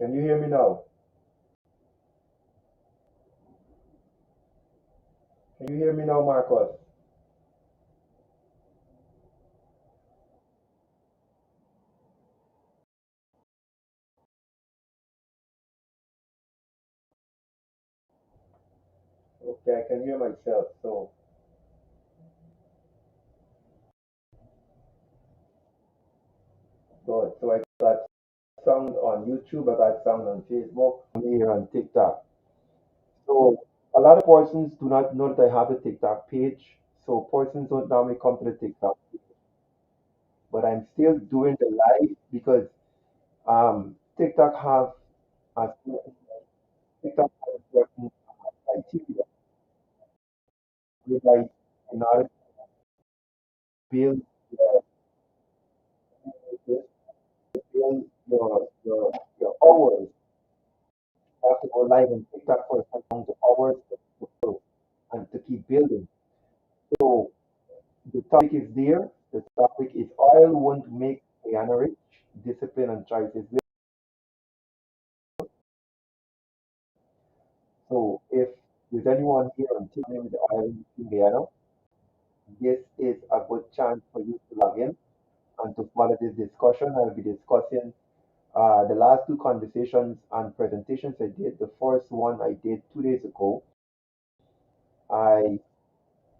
Can you hear me now? Can you hear me now, Marcus? Okay, I can hear myself. So good. So I got sound on YouTube, I got sound on Facebook, I'm here on TikTok. So a lot of persons do not know that I have a TikTok page. So persons don't normally come to the TikTok, but I'm still doing the live because TikTok have a TikTok has certain criteria whereby in order to build your business, build your hours, you have to go live on TikTok for a certain amount of hours to grow and to keep building. So the topic is there. The topic is oil won't make Guyana rich. Discipline and choices will. So if there's anyone here on tuning with the oil in Guyana, this is a good chance for you to log in and to follow this discussion. I'll be discussing the last two conversations and presentations I did. The first one I did 2 days ago. I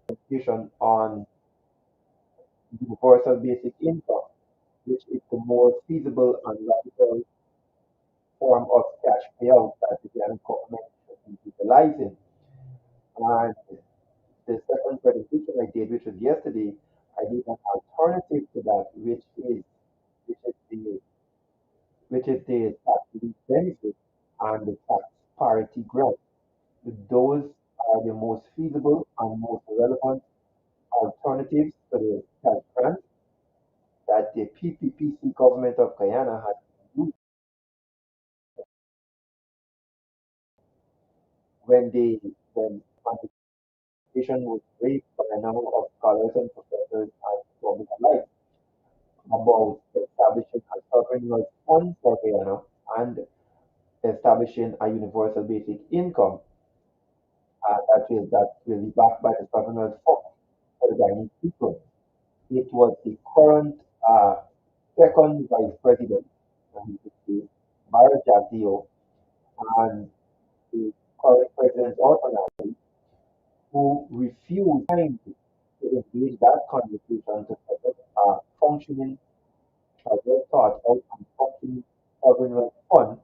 presentation on universal basic income, which is the more feasible and logical form of cash payout that the Guyana government should be utilizing. And the second presentation I did, which was yesterday, I did an alternative to that, which is the tax relief benefit and the tax parity grant. Those are the most feasible and most relevant alternatives to the tax grant that the PPPC government of Guyana has used when they when consultation was raised by a number of scholars and professors and public alike about establishing a sovereign wealth fund for Guyana and establishing a universal basic income that will be backed by the sovereign wealth fund for the Guyanese people. It was the current second vice president, and he is Mario Jagdeo, and the current president also who refused kindly to engage that conversation to set up a functioning, a well thought out and functioning sovereign wealth fund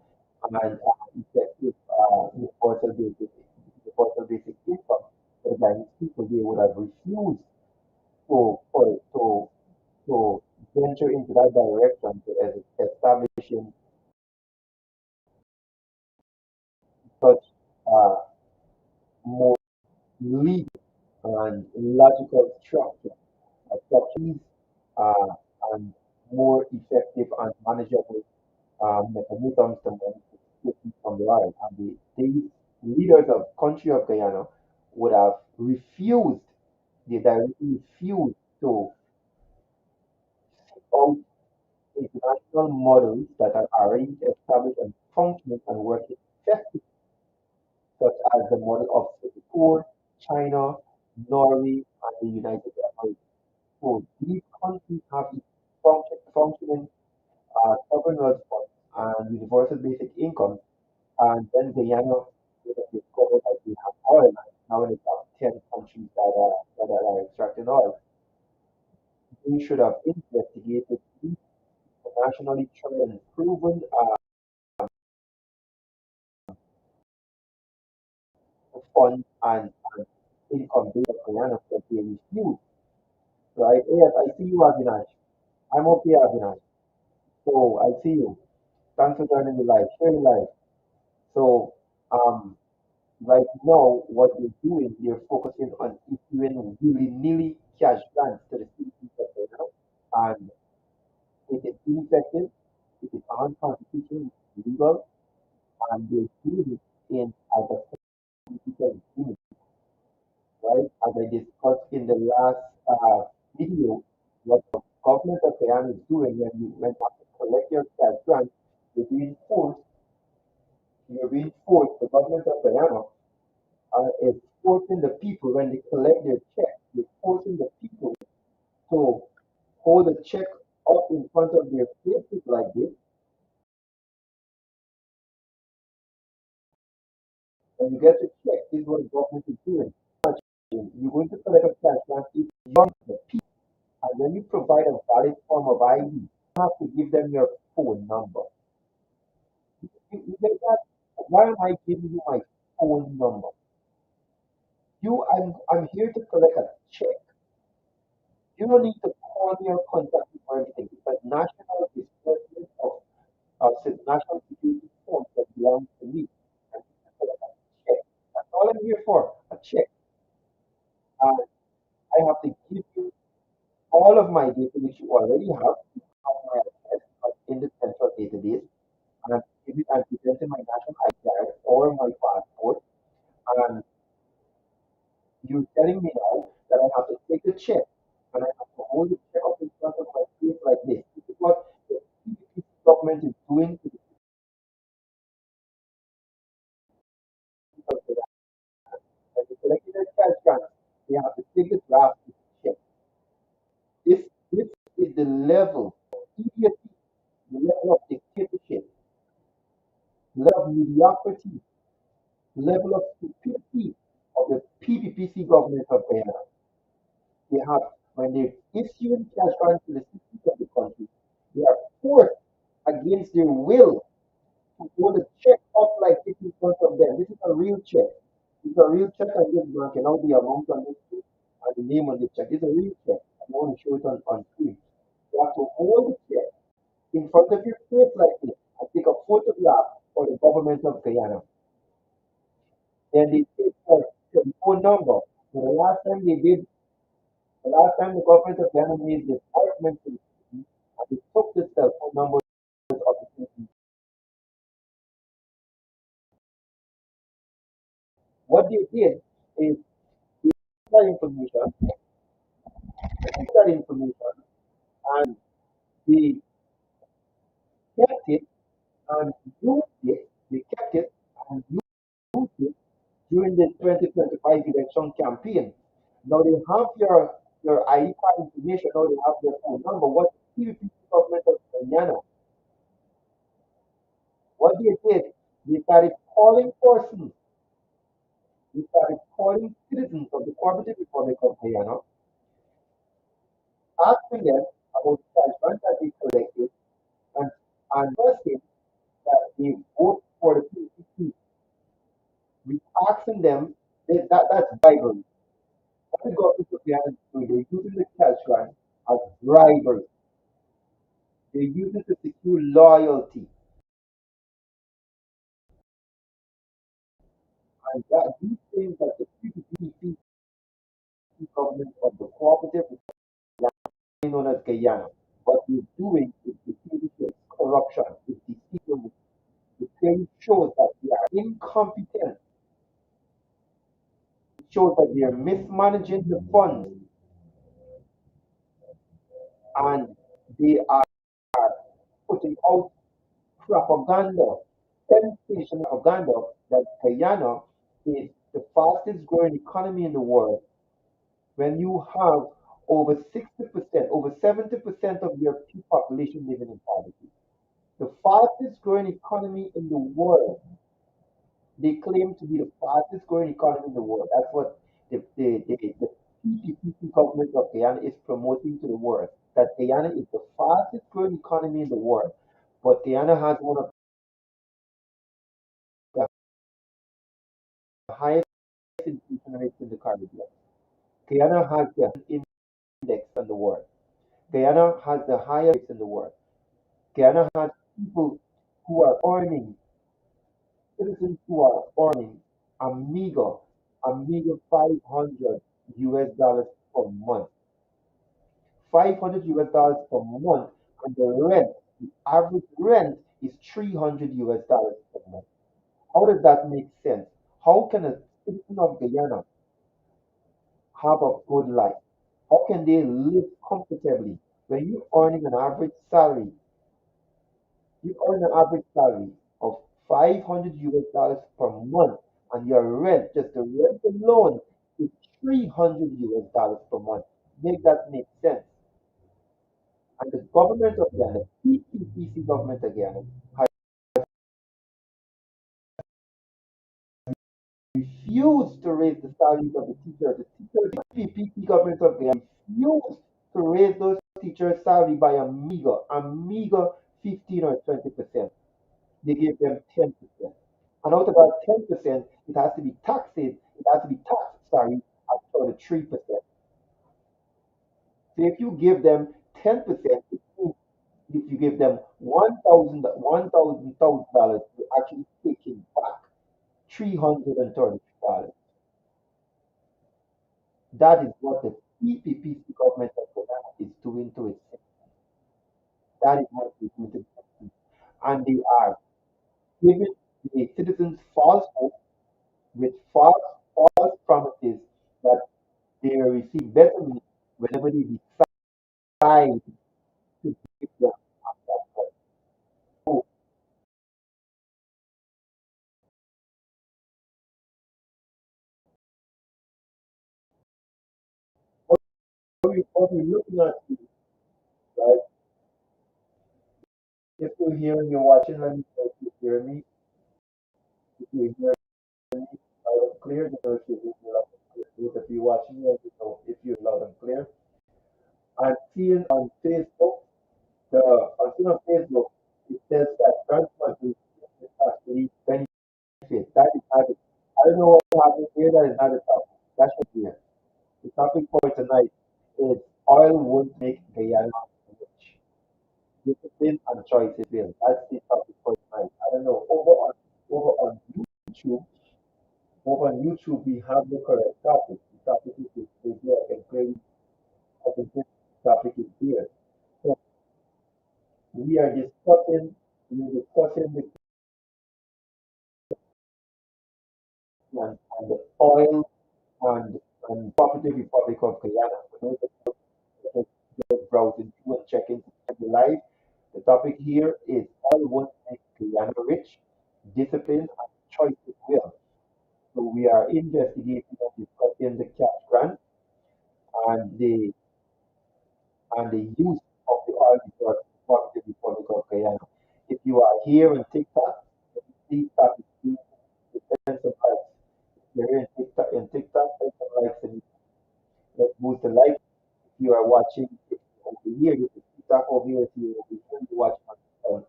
and effective universal basic income for the Chinese people. They would have refused to to venture into that direction to establishing such uh, more legal and logical structure, structures uh, and more effective and manageable mechanisms to manage from the oil. And these leaders of country of Guyana would have refused, they directly refused to seek out international models that are already established and functioning and working effectively, such as the model of Singapore, China, Norway, and the United Arab Emirates. So these countries have functioning sovereign wealth funds and universal basic income, and then Guyana would have discovered that we have oil, and now in the top 10 countries that are extracting oil. We should have investigated these internationally tried and proven funds and income based on Guyana that they refuse, right? Yes, I see you, Avinash. I'm okay, Avinash. So I see you. Thanks for joining the live. Share the live. So um, right now, what they're doing, they're focusing on issuing willy-nilly cash grants to the citizens of Guyana, and it is ineffective, it is unconstitutional, it's illegal, and they're doing it in as a political gimmick, right? As I discussed in the last video, what the government of Guyana is doing when you collect your cash grant, you're being forced You're being forced, the government of Guyana is forcing the people when they collect their check, they're forcing the people to hold a check up in front of their faces like this, and you get your check. This is what the government is doing. You're going to collect a cash grant if you're the people, and when you provide a valid form of ID, you have to give them your phone number. You get that? Why am I giving you my phone number? I'm here to collect a check. You don't need to call me or contact me for anything. It's a national disbursement of national security forms that belongs to me. And you can collect a check. That's all I'm here for, a check. And I have to give you all of my data, which you already have. You have my address in the central database. And I'm presenting my national ID card or my passport. And you're telling me now that I have to take the check and I have to hold the check up in front of my face like this. This is what the PDP government is doing to the people of Sudan. When they collected their cash grants, they have to take the draft of the check. This is the level of idiocy, the level of dictatorship, the level of mediocrity, the level of stupidity of the PPPC government of Guyana. They have, when they issue cash grants to the citizens of the country, they are forced against their will to hold a check up like this in front of them. This is a real check. This is a real check on this bank and all the amount on this check and the name on the check. This is a real check. I want to show it on screen. You have to hold the check in front of your face like this and take a photograph for the government of Guyana. Then they take your phone number. So the last time the government of Guyana made this argument to the city, and they took the cell phone numbers of the city. What they did is that information, that information, and they kept it and used it. They kept it and used it during the 2025 election campaign. Now they have your ID card information. Now they have your phone number. What the PVP government of Guyana, what they did, they started calling persons. They started calling citizens of the Cooperative Republic of Guyana, asking them about the cash grant that they collected and requesting that they vote for the PVP. We asking them that's bribery. What the government of Guyana is doing, they're using the cash grant as bribery. They're using it to secure loyalty. And that these things that the PPP government of the cooperative is known as Guyana. What we're doing is dictatorship, corruption, it's deceitfulness. It clearly shows that they are incompetent. It shows that they are mismanaging the funds and they are putting out propaganda, sensation propaganda that Guyana is the fastest growing economy in the world when you have over 60%, over 70% of your population living in poverty. The fastest growing economy in the world. They claim to be the fastest growing economy in the world. That's what the PPP government of Guyana is promoting to the world. That Guyana is the fastest growing economy in the world. But Guyana has one of the highest inflation rates in the Caribbean. Guyana has the index in the world. Guyana has the highest rates in the world. Guyana has people who are earning, citizens who are earning a meager 500 US dollars per month. 500 US dollars per month, and the average rent is 300 US dollars per month. How does that make sense? How can a citizen of Guyana have a good life? How can they live comfortably when you earn an average salary of $500 per month, and your rent, just the rent alone, is $300 per month. Make that make sense? And the government of Ghana, PPPC government of Ghana, has refused to raise the salaries of the teachers. The PPP government of Ghana refused to raise those teachers' salary by a meager 15 or 20%. They gave them 10%. And out of that 10%, it has to be taxed, sorry, at 33%. So if you give them 10%, if you give them $1,000, you're actually taking back $330. That is what the PPPC government of Ghana is doing to its citizens. That is what they do to the citizens. And they are giving the citizens false hope with false promises that they will receive betterment whenever they decide to give them that help. So what we're looking at is, right, if you're here and you're watching, let me know if you hear me. If you hear me loud and clear, you know if you hear me loud and clear. Those of you watching, let me know if you're loud and clear. I'm seeing on Facebook, I'm seeing on Facebook, it says that grant money is actually benefit. That is not it. I don't know what happened here. That is not the topic. That should be it. The topic for tonight is oil won't make Guyana rich. Discipline and choices will. That's the topic for tonight. I don't know. Over on YouTube, over on YouTube, we have the correct topic. The topic is there. I can clearly the topic is here. So we are discussing the and the oil and Property Republic of Guyana. For those of you just browsing through and checking the live, the topic here is oil won't make Guyana rich, discipline and choices will. So we are investigating and discussing the cash grant and the use of the oil resources of the Republic of Guyana. If you are here on TikTok, please start to send some likes. If you're here in TikTok, send some likes and let's boost the likes. If you are watching it over here, this is TikTok over here. If you over here, you watch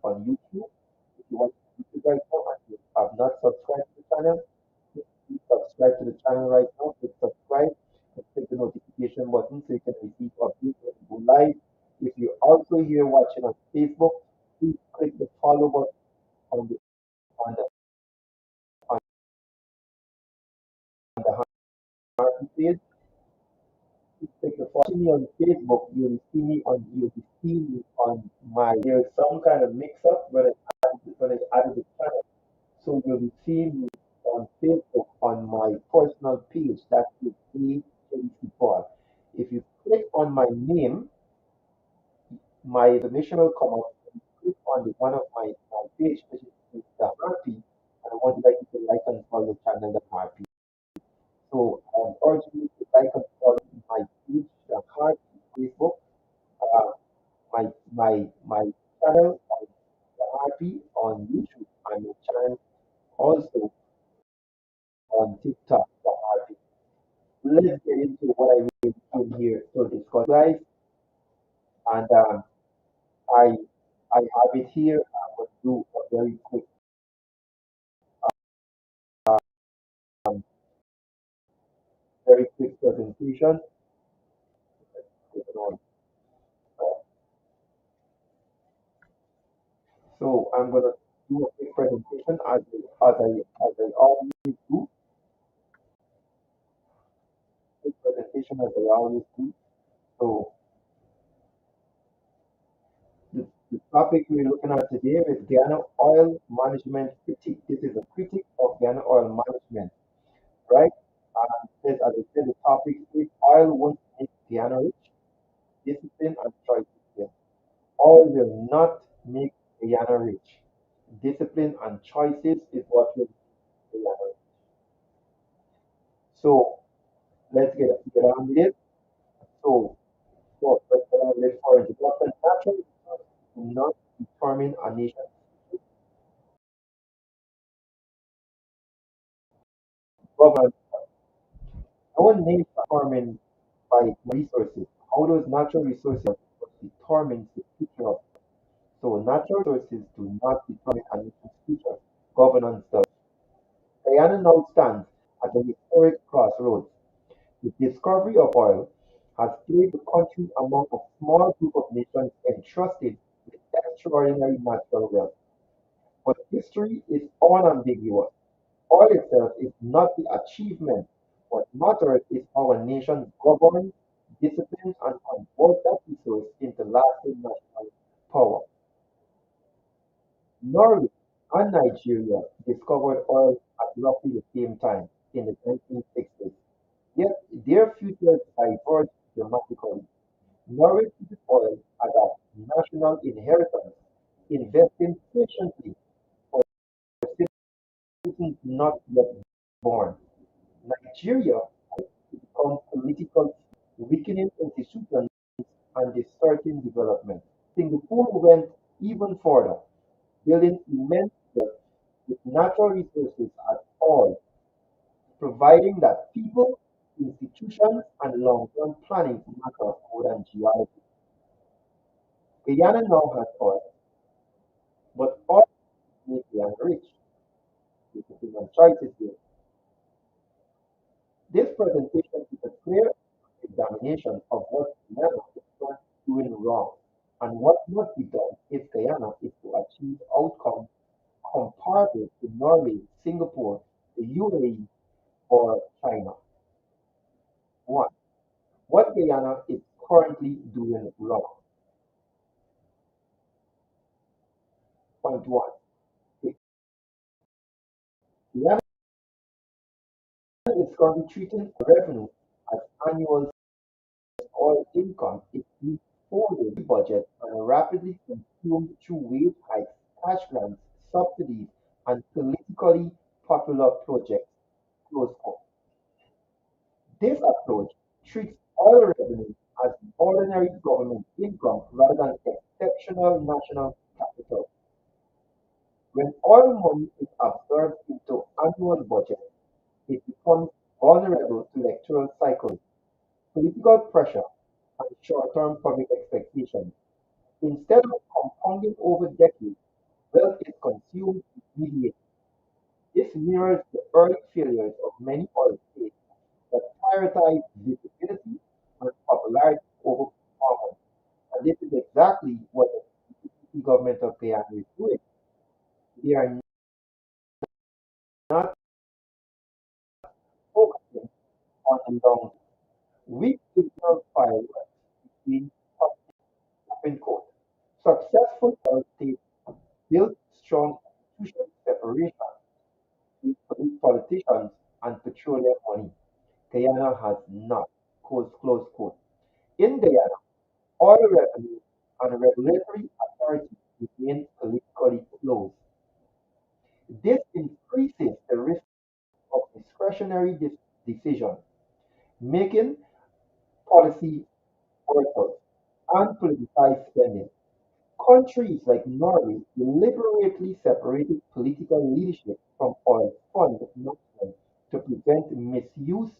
on YouTube. If you watch on YouTube right now and you have not subscribed to the channel, please subscribe to the channel right now. Click subscribe and click the notification button so you can receive updates when we go live. If you're also here watching on Facebook, please click the follow button on the on the on the heart page. Please click the follow me on Facebook. You'll see me on my. There's some kind of mix up when I added the channel. So you'll be seeing me on Facebook on my personal page. That is A. Paul. If you click on my name, my information will come up. And click on the one of my page, which is the Harpy, and I want to like you to like and follow the channel the Harpy. So I'm urging you to like and follow my page, the Harpy Facebook, uh, my channel on the Harpy on YouTube, and my channel also on TikTok, the Harpy. Let's get into what I really came here to discuss, guys. And I I have it here. I will do a um, very quick presentation. So I'm gonna do a quick presentation as I always do. Quick presentation as I always do. So the topic we're looking at today is Guyana oil management critique. This is a critique of Guyana oil management, right? As I said, the topic is oil won't make Guyana rich, discipline and choices will. Oil will not make Guyana rich. discipline, and choices is what will be. So let's get on with it. So, let's get on with it for introduction. Natural resources do not determine a nation's governance. Our nation is determined by resources. How those natural resources determine the future of. So natural resources do not determine a nation's future. Governance does. Guyana now stands at a historic crossroads. The discovery of oil has placed the country among a small group of nations entrusted with extraordinary natural wealth. But history is unambiguous. Oil itself is not the achievement. What matters is how a nation governs, disciplines, and converts that resource into lasting national power. Norway and Nigeria discovered oil at roughly the same time in the 1960s. Yet their futures diverged dramatically. Norway treated oil as a national inheritance, investing patiently for citizens not yet born. Nigeria become political, weakening institutions and distorting development. Singapore went even further, building immense wealth with natural resources at all, providing that people, institutions, and long-term planning matter more than geology. Guyana now has oil, but oil makes Guyana rich. Depending on choices here. This presentation is a clear examination of what Guyana is currently doing wrong and what must be done if Guyana is to achieve outcomes comparable to Norway, Singapore, the UAE, or China. 1. What Guyana is currently doing wrong. Point 1. Guyana is currently treating revenue as annual oil income is being folded budget and rapidly consumed through wage hikes, cash grants, subsidies, and politically popular projects. Close quote. This approach treats oil revenue as ordinary government income rather than exceptional national capital. When oil money is absorbed into annual budget, it becomes vulnerable to electoral cycles, political pressure, and short-term public expectations. Instead of compounding over decades, wealth is consumed immediately. This mirrors the early failures of many oil states that prioritize visibility and popularity over performance. And this is exactly what the government of Guyana is doing. They are not focusing on the long weak signal fireworks between open quote. Successful oil states build strong institutional separation between politicians and petroleum money. Guyana has not. Close quote. In Guyana, oil revenue and regulatory authority remain politically closed. This increases the risk of discretionary decision making, policy workers, and politicized spending. Countries like Norway deliberately separated political leadership from oil fund management to prevent misuse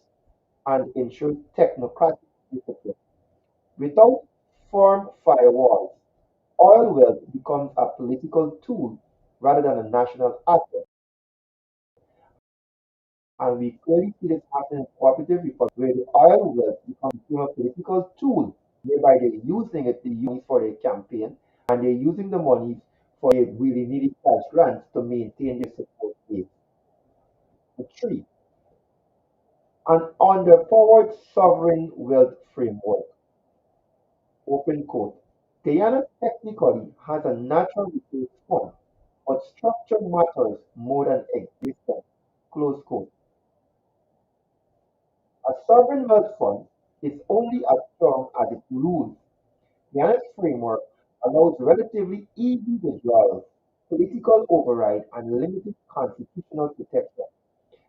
and ensure technocratic discipline. Without firm firewalls, oil wealth becomes a political tool rather than a national asset. And we clearly see this happening in cooperative republic where the oil wealth became a political tool, whereby they're using it to use for their campaign and they're using the money for a really needy cash grants to maintain their support base. The three, an underpowered sovereign wealth framework. Open quote. Guyana technically has a natural resource fund, but structure matters more than existence. Close quote. A sovereign wealth fund is only as strong as its rules. Guyana's framework allows relatively easy withdrawals, political override, and limited constitutional protection.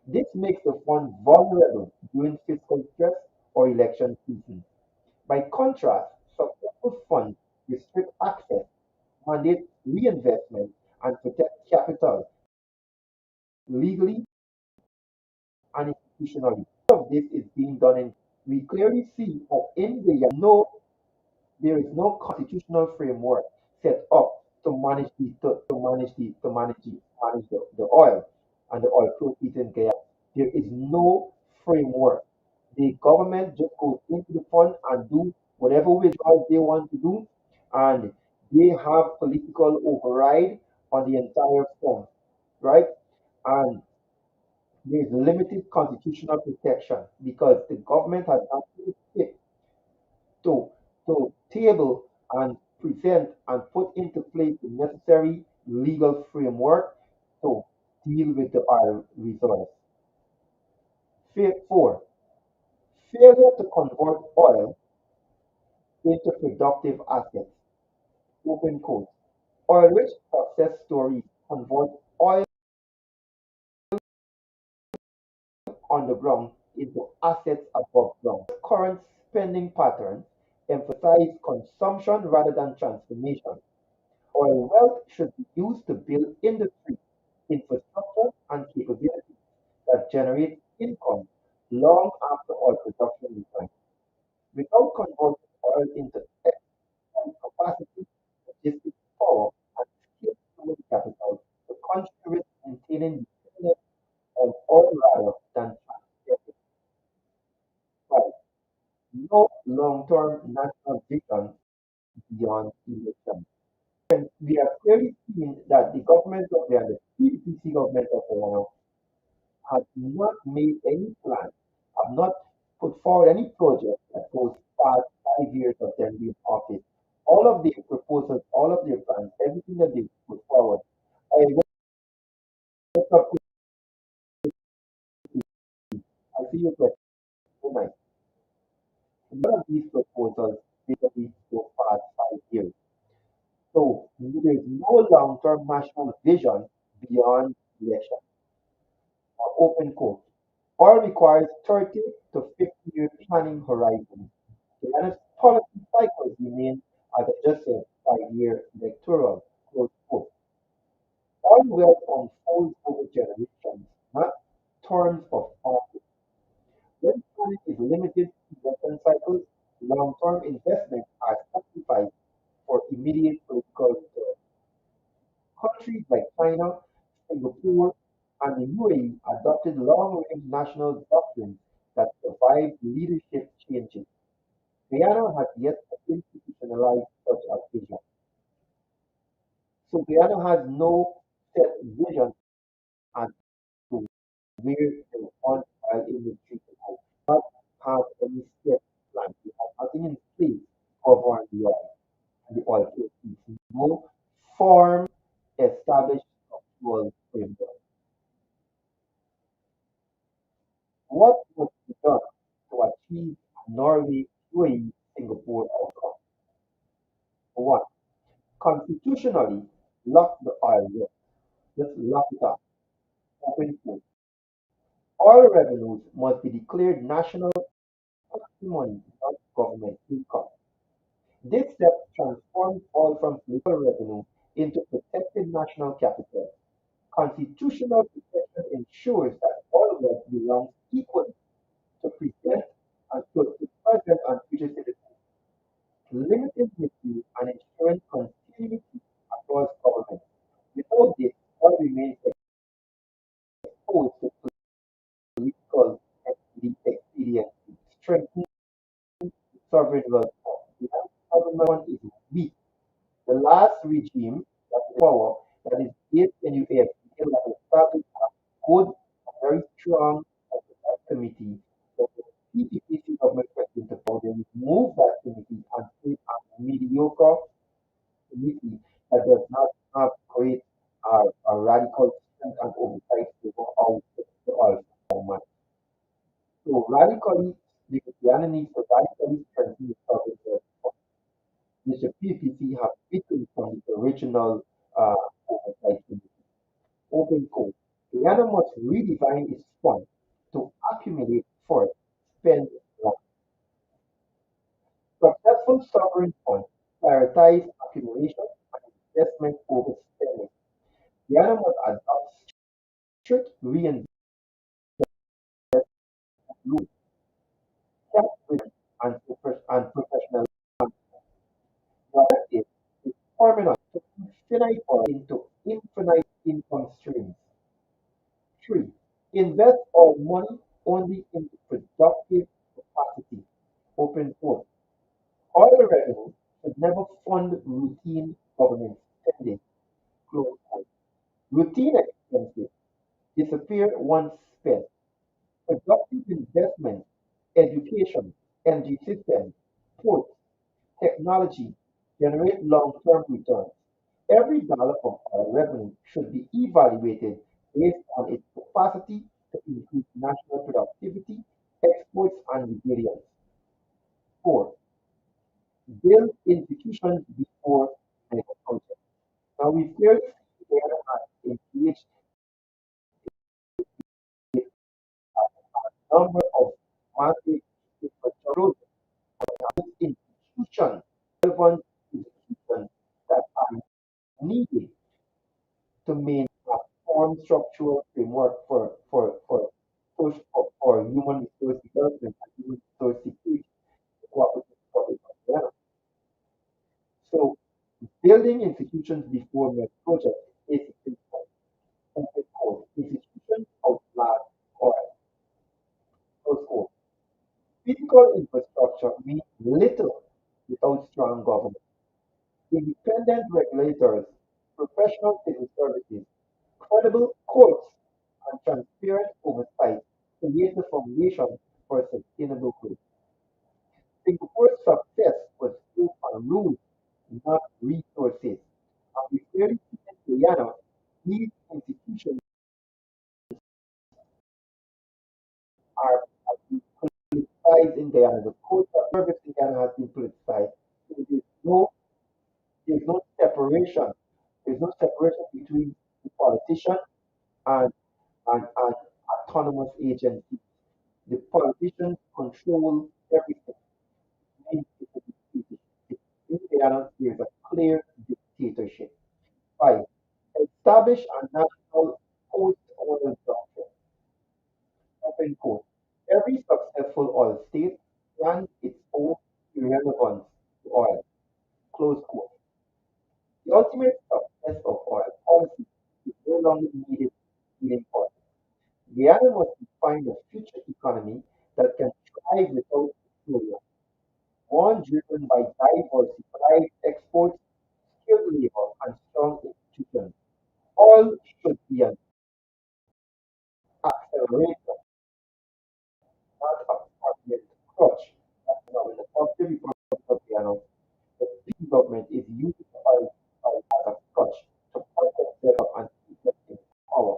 This makes the fund vulnerable during fiscal stress or election season. By contrast, successful funds restrict access, mandate reinvestment, and protect capital legally and institutionally. All of this is being done in. We clearly see that in the no there is no constitutional framework set up to manage the oil and the oil proceeds in Guyana. There is no framework. The government just goes into the fund and do whatever withdrawals they want to do, and they have political override on the entire fund, right? And there is limited constitutional protection because the government has not seen fit to table and present and put into place the necessary legal framework to deal with the oil resource. Four, failure to convert oil into productive assets. Open quote. Oil-rich success stories convert oil on the ground into assets above ground. Current spending patterns emphasize consumption rather than transformation. Oil wealth should be used to build industry, infrastructure, and capabilities that generate income long after oil production declines. Without converting oil into export capacity, logistics power, and skilled human capital, the country risks maintaining dependence on oil rather than transporting it. No long-term national vision beyond election. We have clearly seen that the government of the PDPC government of Guyana has not made any plan, have not put forward any project that goes past 5 years of them being in office. All of their proposals, all of their plans, everything that they put forward, I wake up I see you question tonight. None of these proposals basically go past 5 years. So there is no long-term national vision beyond election. Open quote. Oil requires 30 to 50-year planning horizon. Guyana's policy cycles remain, as I just said, 5-year electoral. Close quote. Oil wealth unfolds over generations, not terms of office. When planning is limited to election cycles, long-term investments are sacrificed for immediate political return. Countries like China, Singapore, and the UAE adopted long-range national doctrines that survived leadership changes. Guyana has yet to institutionalize such a vision. So Guyana has no set vision as to where the oil industry can go. Not have any set plan. We have nothing in place to govern the oil proceeds. No firm established structural framework. What must be done to achieve Norway, UAE, Singapore outcome? One, constitutionally lock the oil risk. Just lock it up. Open quote. Oil revenues must be declared national patrimony, not government income. This step transforms oil from political revenue into protected national capital. Constitutional protection ensures that oil wealth belongs equally to present and to present and future citizens, limiting misuse and ensuring continuity across government. Without this, oil remains exposed to political expediency, strengthening sovereign wealth. The government is weak. The last regime that is power that is based in UAE that established a good, a very strong committee. But the PPPC government went into power. They removed that committee and create a mediocre committee that does not have great radical strength and oversight over how the oil format. So radically, the Guyana needs to radically strengthen the sovereign wealth which the PPC have weakened from the original oversight. Open quote. Guyana must redesign its fund to accumulate first, spend last. Successful sovereign funds prioritize accumulation and investment over spending. Guyana must adopt strict reinvestment rules, cap return, and professional management is formula to finite oil into infinite income streams. Three, invest all money only in productive capacity. Open quote. Oil revenue should never fund routine government spending. Close quote. Routine expenses disappear once spent. Productive investment, education, energy systems, ports, technology generate long-term returns. Every dollar of our revenue should be evaluated based on its capacity to increase national productivity, exports, and resilience. Four, build institutions before agriculture. Now, we clearly see Guyana has engaged with a number of massive infrastructure institutions, relevant institutions that are needed to maintain a form structural framework for human resource development and human resource security in the cooperative republic of Guyana. So building institutions before mega projects is important. Because institutions outlast oil. Close quote. Physical infrastructure means little without strong government. Independent regulators, professional civil services, credible courts, and transparent oversight create the foundation for sustainable growth. Singapore's success was built on rules, not resources. And we clearly see in Guyana, these institutions have been politicized in Guyana. The court of service in Guyana has been politicized. So there's no separation. There's no separation between the politician and, and autonomous agency. The politicians control everything. In Guyana, there is a clear dictatorship. Five, establish a national post-oil doctrine. Open quote. Every successful oil state plans its own irrelevance to oil. Close quote. The ultimate success of oil policy is no longer needing oil. Guyana must define a future economy that can thrive without petroleum, one driven by diversified exports, skilled labor, and strong institutions. Oil should be an accelerator, not a permanent crutch. Now, in the Cooperative Republic of Guyana, the P government is using oil as a crutch to protect itself and keep them in power.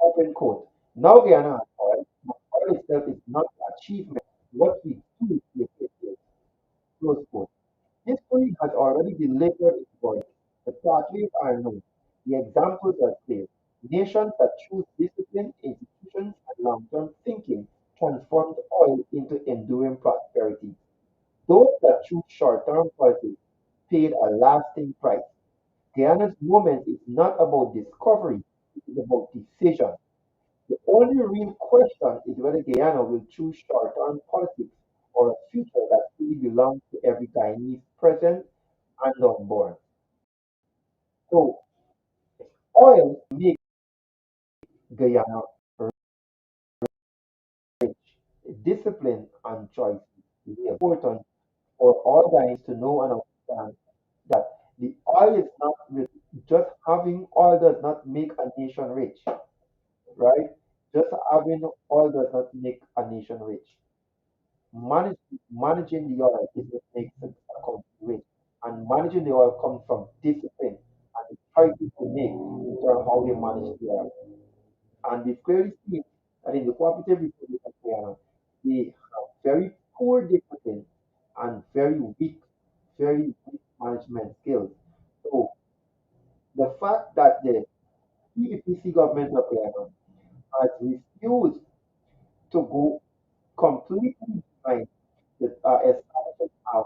Open quote. Now Guyana has oil, but oil itself is not the achievement. What we do with it is. Close quote. History has already delivered its verdict. The pathways are known. The examples are clear. Nations that choose discipline, institutions, and long-term thinking transformed oil into enduring prosperity. Those that choose short-term politics paid a lasting price. Guyana's moment is not about discovery, it is about decision. The only real question is whether Guyana will choose short-term politics or a future that really belongs to every Guyanese present and unborn. So oil makes Guyana rich. Discipline and choice is really important for all Guyanese to know and understand that the oil is not rich. Just having oil does not make a nation rich, right? Just having oil does not make a nation rich. Manage, Managing the oil is what makes a country rich. And managing the oil comes from discipline and the choices they make in terms of how they manage the oil. And we've clearly seen that in the cooperative republic of Guyana, they have very poor discipline and very weak management skills. So the fact that the PPC government of Guyana has refused to go completely behind the establishment of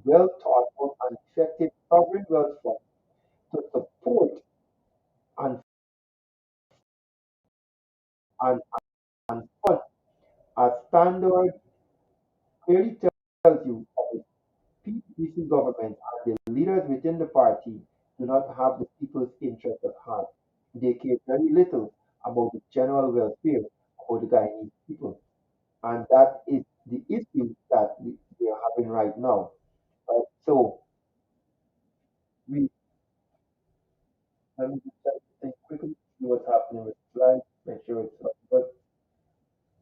well thought out and effective sovereign wealth fund to support and, and, and fund a standard clearly tells you that the PPC government and the leaders within the party do not have the people's interest at heart. They care very little about the general welfare of the Guyanese people. And that is the issue that we are having right now. Right? So we let me just check the thing quickly, see what's happening with the slide, make sure it's up good,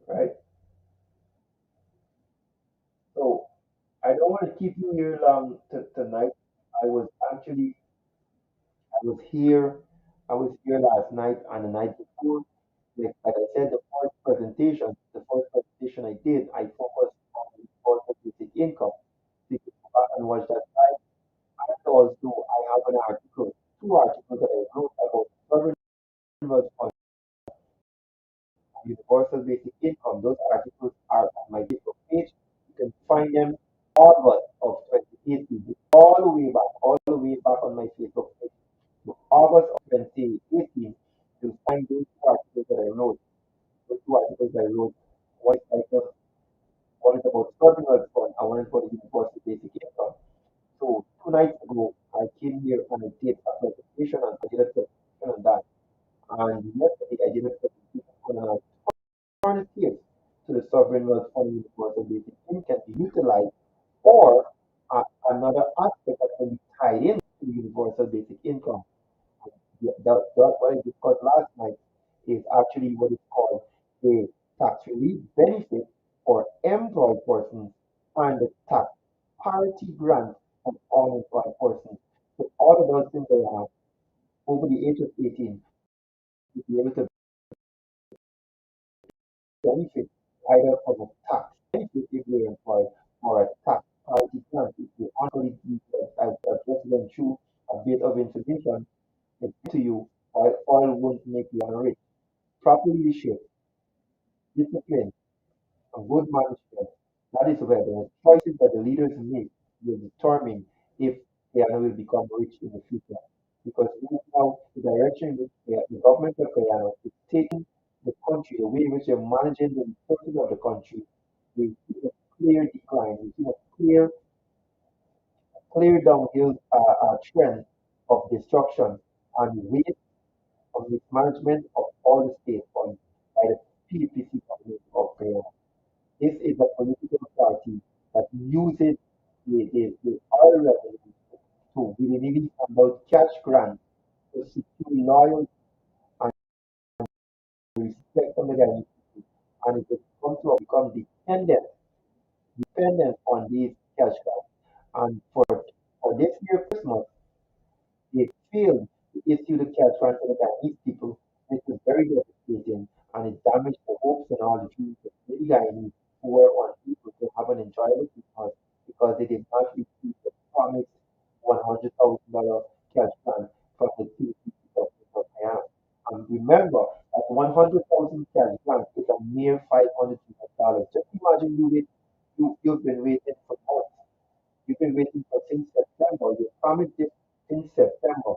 right? So I don't want to keep you here long tonight. I was actually I was here I was here last night and the night before. Like I said, the first presentation I did, I focused on the cost of basic income. So you can go back and watch that slide. And also I have an article, two articles that I wrote about sovereign wealth fund universal basic income. Those articles are on my Facebook page. You can find them August of 2018, all the way back on my Facebook page. So August of 2018, you'll find those two articles that I wrote. Those two articles I wrote. One is titled, one is about sovereign wealth fund, and one is about the universal basic income. So 2 nights ago, I came here and I did a presentation and I did a presentation on that. And yesterday I did a presentation on alternatives to the sovereign wealth fund universal basic income can be utilized, or another aspect that can be tied in to the universal basic income. What I discussed last night is actually what is called a tax relief benefit for employed persons and the tax parity grant for unemployed persons. So all adults in Guyana over the age of 18 will be able to benefit either from a tax benefit if you're employed or a tax parity grant if you're already as just went through a bit of information to you, while oil won't make you rich. Proper leadership, discipline, and good management, that is where the choices that the leaders make will determine if Guyana will become rich in the future. Because right now, the direction in which the government of Guyana is taking the country, the way in which they're managing the resources of the country, we see a clear decline. We see a clear downhill trend of destruction and waste of mismanagement of all the state funds by the PPC government of Guyana. This is a political party that uses the oil revenue to really about cash grants to secure loyal and respect from the Ghanaian people. And it has come to become dependent on these cash grants. And for this year Christmas, they failed to issue the cash grant to the Guyanese people, which is very devastating and it damaged the hopes and all the dreams of many Guyanese who were unable to have an enjoyable Christmas because they did not receive the promised $100,000 cash grant from the PPP government of Guyana. And remember that 100,000 cash grant is a mere $500 million. Just imagine you've been waiting for months. You've been waiting for since September. You promised it in September.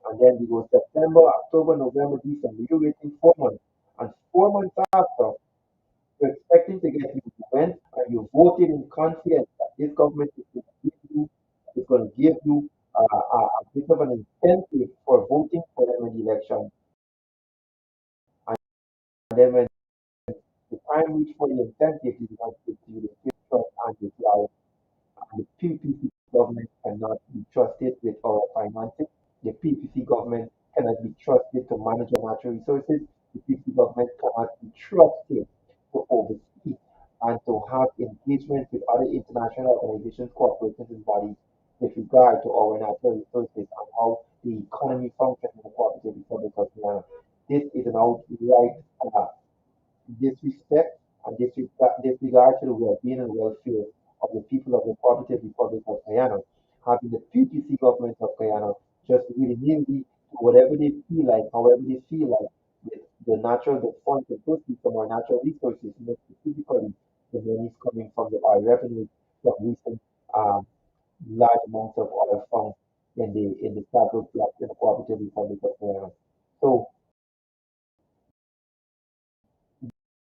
And then we go September, October, November, December. You're waiting 4 months. And 4 months after, you're expecting to get you went and you voted in confidence that this government is going to give you a bit of an incentive for voting for them in the election. And then when the time reach for the incentive, you do not give you the trust and the flowers. The PPC government cannot be trusted with our finances. The PPC government cannot be trusted to manage our natural resources. The PPC government cannot be trusted to oversee and to have engagement with other international organizations, corporations, and bodies with regard to our natural resources and how the economy functions in the Cooperative Republic of Guyana. This is an outright disrespect and disregard to the well-being and welfare of the people of the Cooperative Republic of Guyana, having the PPC government of Guyana just willy-nilly whatever they feel like, however they feel like, with the funds that those from our natural resources, more specifically the money is coming from the oil revenues from recent um, large amounts of oil found in the Cyprus Black in the Cooperative Republic of Guyana. So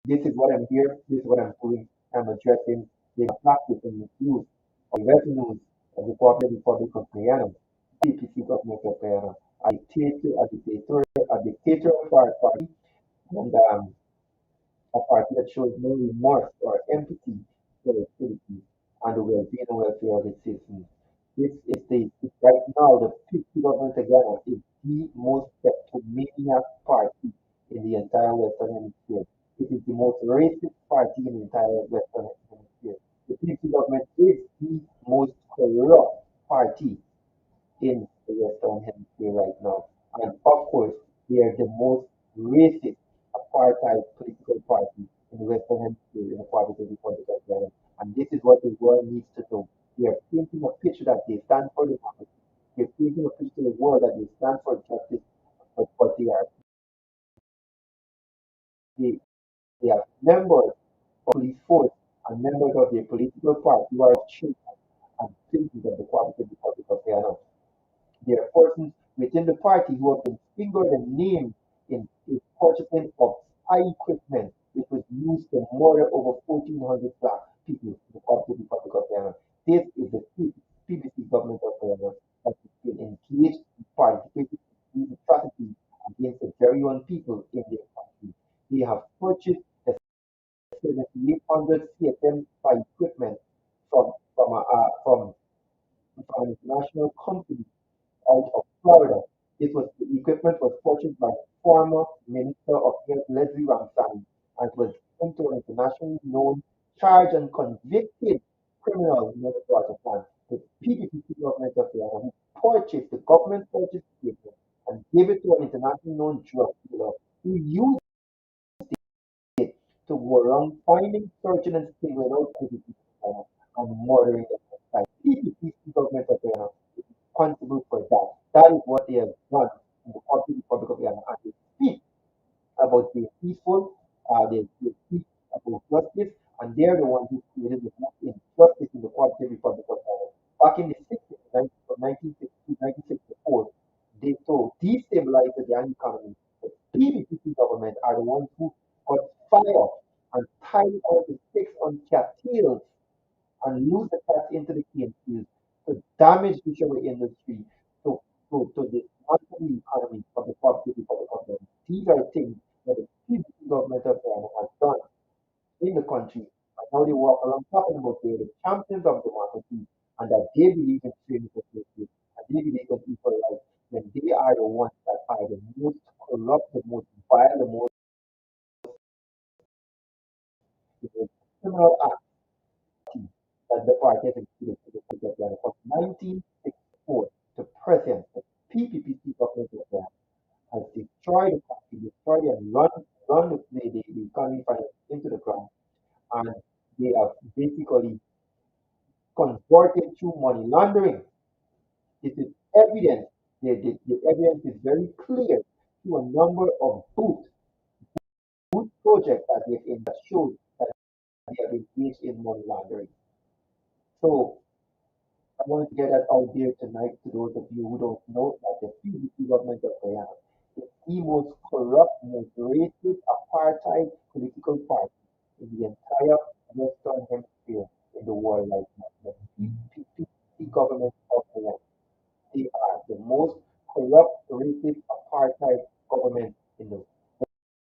this is what I'm here, this is what I'm doing. I'm addressing the practice and misuse of revenues of the Cooperative Republic of Guyana, PPC government of Guyana, a dictatorial party, and a party that shows no remorse or empathy for its citizens and the well-being and welfare of its citizens. This is right now, the PPC government of Ghana is the most kleptomaniac party in the entire Western Hemisphere. It is the most racist party in the entire Western Hemisphere. The PPC government is the most corrupt party in the Western Hemisphere right now. And of course, they are the most racist apartheid political party in the Western Hemisphere in the Cooperative Republic of Ghana. And this is what the world needs to know. They are painting a picture that they stand for democracy. They're painting a picture to the world that they stand for justice, but they, they are members of police force and members of their political party who are children and citizens of the Cooperative Republic of Ghana. There are persons within the party who have been fingered and named in purchasing of spy equipment which was used to murder over 1,400 black people in the Republic of Ghana. This is the PBC government of Ghana that has been engaged in participating in these atrocities against the very own people in their country. They have purchased the 7,800 CSM spy equipment from from, a, uh, from, from an international company out of Florida. The equipment was purchased by former Minister of Health Leslie Ramsey and it was sent to an internationally known, charged and convicted criminal in the Florida plan. The PDP government of Ghana the government purchased the equipment and gave it to an internationally known drug dealer who used it to go around finding, searching, and stealing out PDP and murdering them. PDP government of Ghana responsible for that. That is what they have done in the Popular Republic of Ghana. And they speak about being peaceful, they speak about justice, and they're the ones who created the most injustice in the Cooperative Republic of Ghana. Back in the 60s, from 1962, 1964, they so destabilized the Ghanaian economy. The PDP government are the ones who got fire and tied all the sticks on cattails and lose the tax into the cane fields to damage the sugar industry, to dismantle the economy of the Cooperative Republic of Ghana. These are things that the previous government of Ghana has done in the country, and now they walk around talking about they're the champions of democracy and that they believe in freedom of justice and they believe in equal rights when they are the ones that are the most corrupt, the most vile, the most criminal act that the party has experienced in the country of Ghana from 1964 to present. The PPPC government of Ghana has destroyed the country, destroyed and run the economy finance into the ground, and they have basically converted through money laundering. It is evident, the evidence is very clear through a number of boot projects that they've in that shows that they have engaged in money laundering. So I want to get that out there tonight to those of you who don't know that the PDP government of Guyana is the most corrupt, most racist, apartheid political party in the entire Western Hemisphere in the world right now. The PDP government of Guyana, they are the most corrupt, racist, apartheid government in the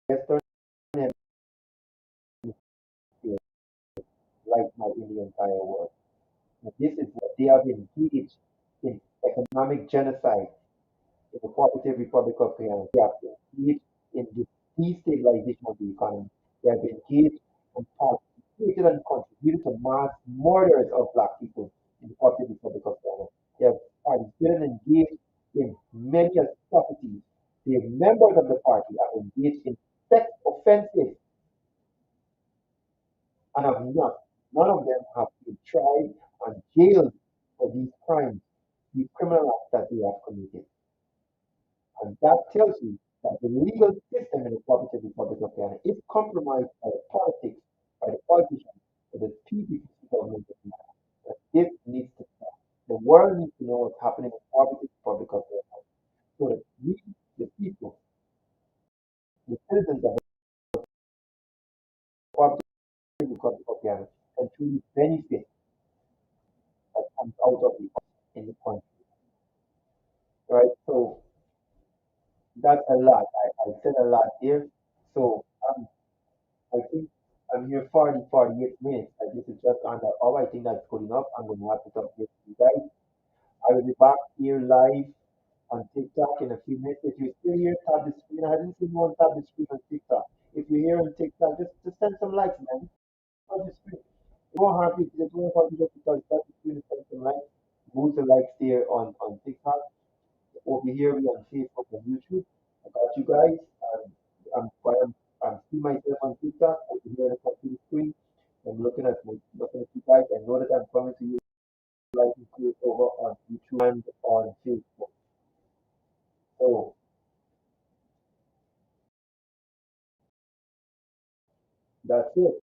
Western Hemisphere right now in the entire world. And this is what they have engaged in economic genocide in the Cooperative Republic of Guyana. They have engaged in the destabilization of the economy. They have engaged and participated and contributed to mass murders of black people in the Cooperative Republic of Guyana. They have participated and engaged in many atrocities. The members of the party have engaged in sex offenses and have not. None of them have been tried and jailed for these crimes, these criminal acts that they have committed. And that tells you that the legal system in the Republic of Ghana is compromised by the politics, by the politicians, by the PPP government of Ghana. And this needs to stop. The world needs to know what's happening in the Republic of Ghana so that we, the people, the citizens of the Republic of Ghana, can truly benefit that comes out of the in the country. Right? So that's a lot. I said a lot here. So I think I'm here 48 minutes. I this is just under hour. I think that's good enough. I'm going to wrap it up here for you guys. I will be back here live on TikTok in a few minutes. If you're still here, tap the screen. I haven't seen one tap the screen on TikTok. If you're here on TikTok, just send some likes, man. Tap the screen. You won't have to just won't have to just tap the screen and send some likes. Move the likes there on TikTok. Over here, we on Facebook and YouTube. I got you guys. I'm seeing myself on TikTok. Over here on the computer screen. I'm looking at you guys. I know that I'm coming to you like you over on YouTube and on Facebook. So that's it.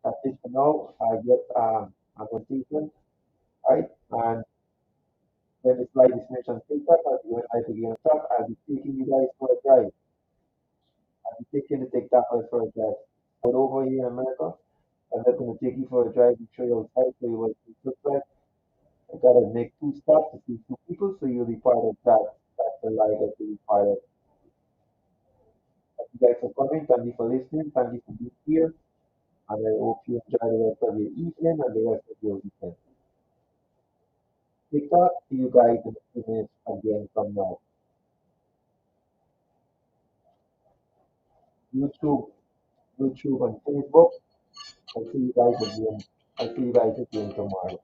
That's it for now. I'm on TikTok, right? And when it's like this next on TikTok, I'll be when I begin to talk, I'll be taking you guys for a drive. I'll be taking the TikTok for a drive. But over here in America, I'm not gonna take you for a drive and show you outside, show you what it looks like. I gotta make two stops to see two people, so you'll be part of that. That's the life that you'll be part of. Thank you guys for coming. Thank you for listening. Thank you for being here. And I hope you enjoy the rest of your evening and the rest of your weekend. TikTok, see you guys in a few minutes again from now. YouTube, YouTube and Facebook. I'll see you guys again. I'll see you guys again tomorrow.